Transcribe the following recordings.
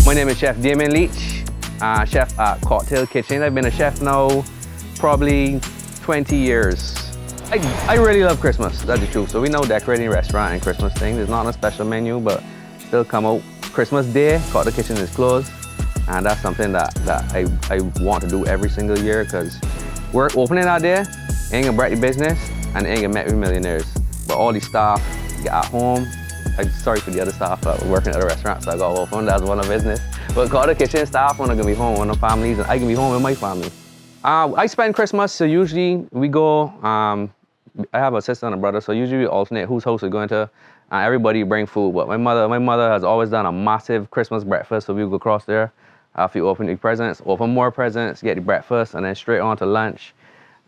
My name is Chef Damian Leach, chef at Cocktail Kitchen. I've been a chef now probably 20 years. I really love Christmas, that's the truth. So we know decorating restaurant and Christmas thing. There's not a special menu, but still come out. Christmas Day, Cocktail Kitchen is closed. And that's something that I want to do every single year because we're opening that day, ain't gonna break the business and ain't gonna make me millionaires. But all the staff get at home. I'm sorry for the other staff that were working at the restaurant, so I got off on that's one of business. But Cocktail Kitchen staff when I'm gonna be home with the families, and I can be home with my family. I spend Christmas, so usually we go, I have a sister and a brother, so usually we alternate whose house we're going to. Everybody bring food, but my mother has always done a massive Christmas breakfast, so we go across there after you open the presents, open more presents, get the breakfast, and then straight on to lunch.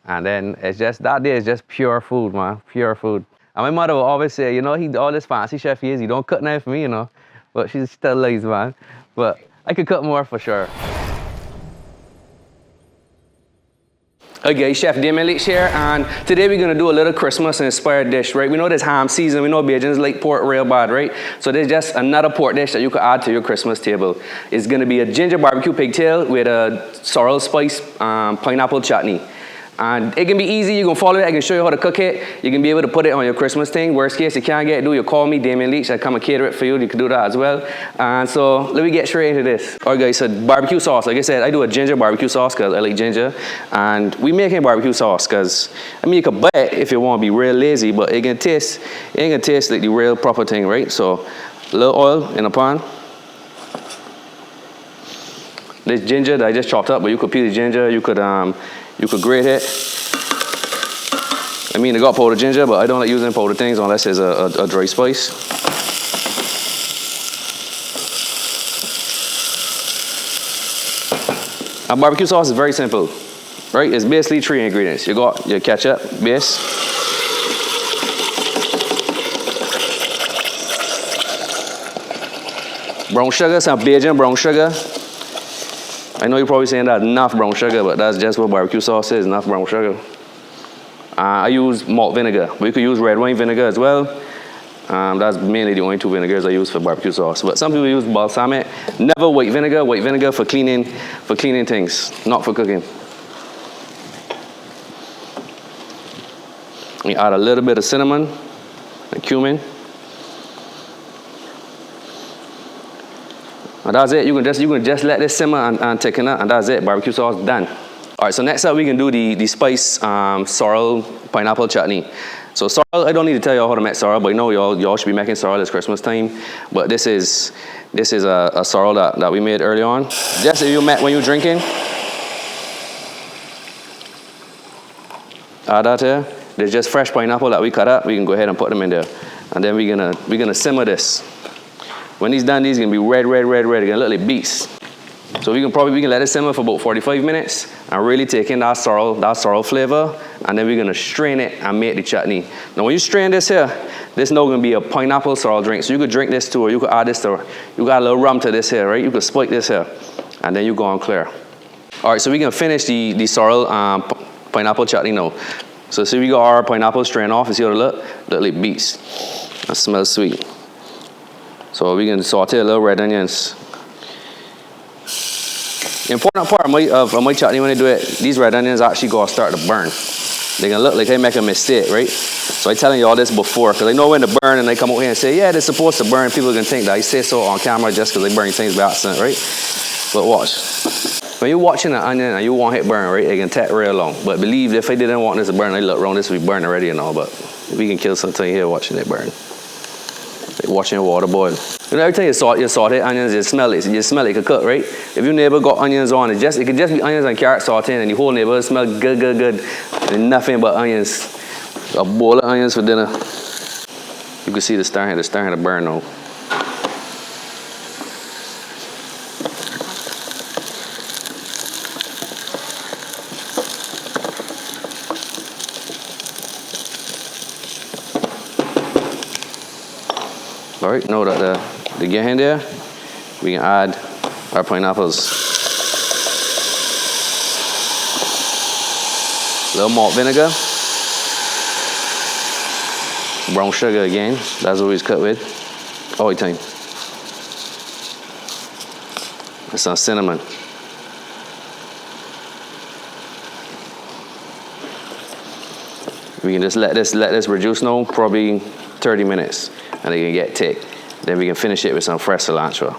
And then it's just, that day is just pure food, man, pure food. And my mother will always say, you know, he all this fancy chef he is, he don't cook nothing for me, you know. But she's still lazy, man. But I could cook more for sure. Okay, Chef Damian Leach here, and today we're gonna do a little Christmas-inspired dish, right? We know this ham season, we know Bajans like pork real bad, right? So there's just another pork dish that you could add to your Christmas table. It's gonna be a ginger barbecue pigtail with a sorrel spice pineapple chutney. And it can be easy, you can follow it, I can show you how to cook it. You can be able to put it on your Christmas thing. Worst case, you can't get it, you call me, Damian Leach, I come and cater it for you, you can do that as well. And so, let me get straight into this. All right guys, so barbecue sauce, like I said, I do a ginger barbecue sauce because I like ginger. And we making barbecue sauce because, I mean, you can buy it if you want to be real lazy, but it ain't gonna taste like the real proper thing, right? So, a little oil in a pan. This ginger that I just chopped up, but you could peel the ginger, you could grate it. I mean, I got powdered ginger, but I don't like using powdered things unless it's a dry spice. And barbecue sauce is very simple, right? It's basically 3 ingredients. You got your ketchup base, brown sugar, some Bajan brown sugar. I know you're probably saying that's enough brown sugar, but that's just what barbecue sauce is, enough brown sugar. I use malt vinegar, but you could use red wine vinegar as well. That's mainly the only 2 vinegars I use for barbecue sauce. But some people use balsamic. Never white vinegar for cleaning things, not for cooking. You add a little bit of cinnamon and cumin. And that's it. You can just let this simmer and thicken up, and that's it. Barbecue sauce done. All right. So next up, we can do the spice sorrel pineapple chutney. So sorrel, I don't need to tell y'all how to make sorrel, but I know y'all should be making sorrel this Christmas time. But this is a sorrel that we made early on. Just if you met when you're drinking. Add that here. There's just fresh pineapple that we cut up. We can go ahead and put them in there, and then we're gonna simmer this. When these done, these are gonna be red. They're gonna look like beets. So we can let it simmer for about 45 minutes and really take in that sorrel flavor, and then we're gonna strain it and make the chutney. Now when you strain this here, this now gonna be a pineapple sorrel drink. So you could drink this too, or you could add this to, you got a little rum to this here, right? You could spike this here, and then you go on clear. All right, so we can finish the sorrel pineapple chutney now. So see, we got our pineapple strain off. You see how it look like beets. That smells sweet. So we can saute a little red onions. The important part of my chutney when I do it, these red onions actually gonna start to burn. They're gonna look like I make a mistake, right? So I'm telling you all this before, because I know when to burn, and they come out here and say, yeah, they're supposed to burn. People are gonna think that I say so on camera just because they burn things by accident, right? But watch. When you're watching an onion and you want it burn, right, it can take real long. But believe if I didn't want this to burn, I'd look around, this would be burned already and all, but we can kill something here watching it burn. Like watching water boil. You know, every time you saute onions, you smell it can cook, right? If your neighbor got onions on, it can just be onions and carrot sauteing, and the whole neighborhood smell good, and nothing but onions. A bowl of onions for dinner. You can see the starting to burn now. All right, now that the get in there, we can add our pineapples. A little malt vinegar. Brown sugar again, that's what we cut with all the time. and some cinnamon. We can just let this reduce now, probably 30 minutes, and it can get thick. Then we can finish it with some fresh cilantro.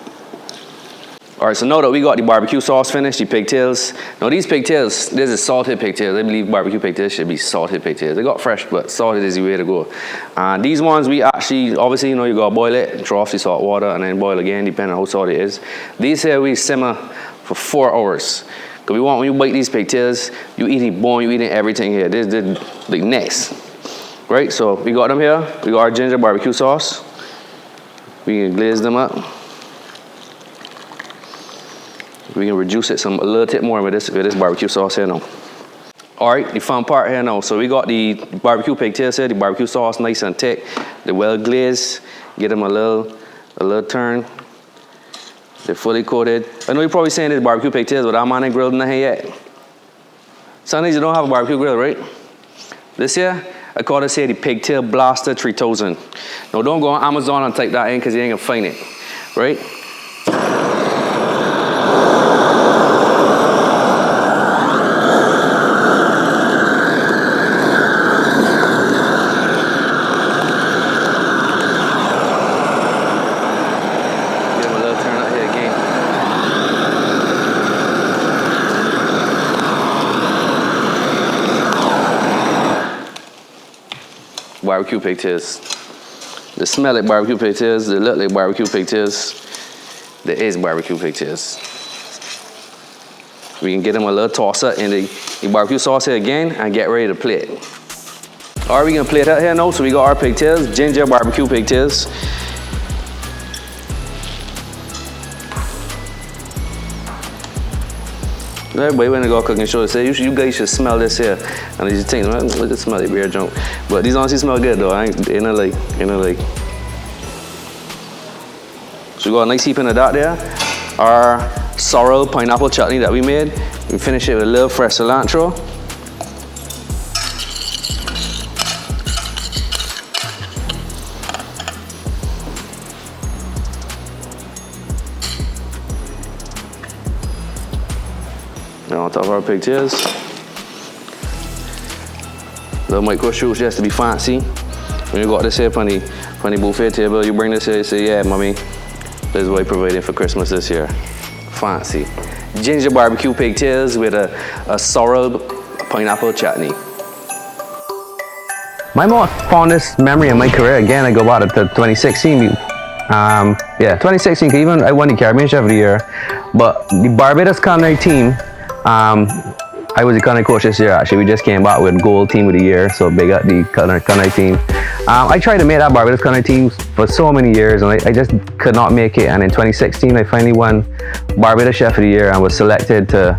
All right, so now that we got the barbecue sauce finished, the pigtails. Now these pigtails, this is salted pigtails. I believe barbecue pigtails should be salted pigtails. They got fresh, but salted is the way to go. These ones we actually, obviously, you know, you gotta boil it, draw off the salt water, and then boil again, depending on how salty it is. These here we simmer for 4 hours. Cause we want, when you bite these pigtails, you eating bone, you eating everything here. This is like next, right? So we got them here. We got our ginger barbecue sauce. We can glaze them up. We can reduce it a little bit more with this barbecue sauce here now. All right, the fun part here now. So we got the barbecue pigtails here, the barbecue sauce nice and thick, they're well glazed. Get them a little turn. They're fully coated. I know you're probably saying it's barbecue pigtails, but I'm not grilled in here yet. Some days you don't have a barbecue grill, right? This here, I call this here the Pigtail Blaster 3000. Now don't go on Amazon and type that in because you ain't gonna find it, right? Barbecue pigtails. They smell like barbecue pigtails. They look like barbecue pigtails. There is barbecue pigtails. We can get them a little tosser in the barbecue sauce here again and get ready to plate. All right, we gonna plate out here now. So we got our pigtails, ginger barbecue pigtails. Everybody when they go cooking show, they say you guys should smell this here, and they just think, look at smell it, weird junk. But these honestly smell good though. Ain't no like. So we got a nice heap in the dot there. Our sorrel pineapple chutney that we made. We finish it with a little fresh cilantro. Now on top of our pigtails, little micro shoots just to be fancy. When you got this here on the buffet table, you bring this here, you say, yeah, mommy, this is what I provided for Christmas this year. Fancy. Ginger barbecue pigtails with a sorrel pineapple chutney. My most fondest memory in my career, again, I go back to 2016. 2016, even I won the Caribbean Chef of the Year. But the Barbados culinary team, I was the culinary coach this year actually. We just came back with gold team of the year, so big up the culinary team. I tried to make that Barbados culinary team for so many years and I just could not make it, and in 2016 I finally won Barbados Chef of the Year and was selected to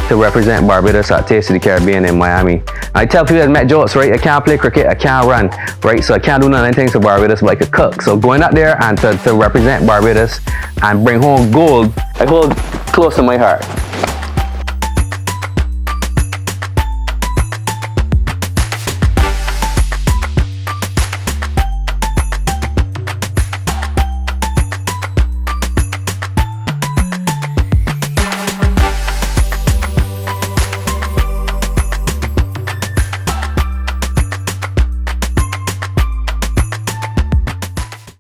represent Barbados at Taste of the Caribbean in Miami. I tell people that met jokes, right? I can't play cricket, I can't run, right? So I can't do none of things for Barbados, but I could cook. So going out there and to represent Barbados and bring home gold, I hold close to my heart.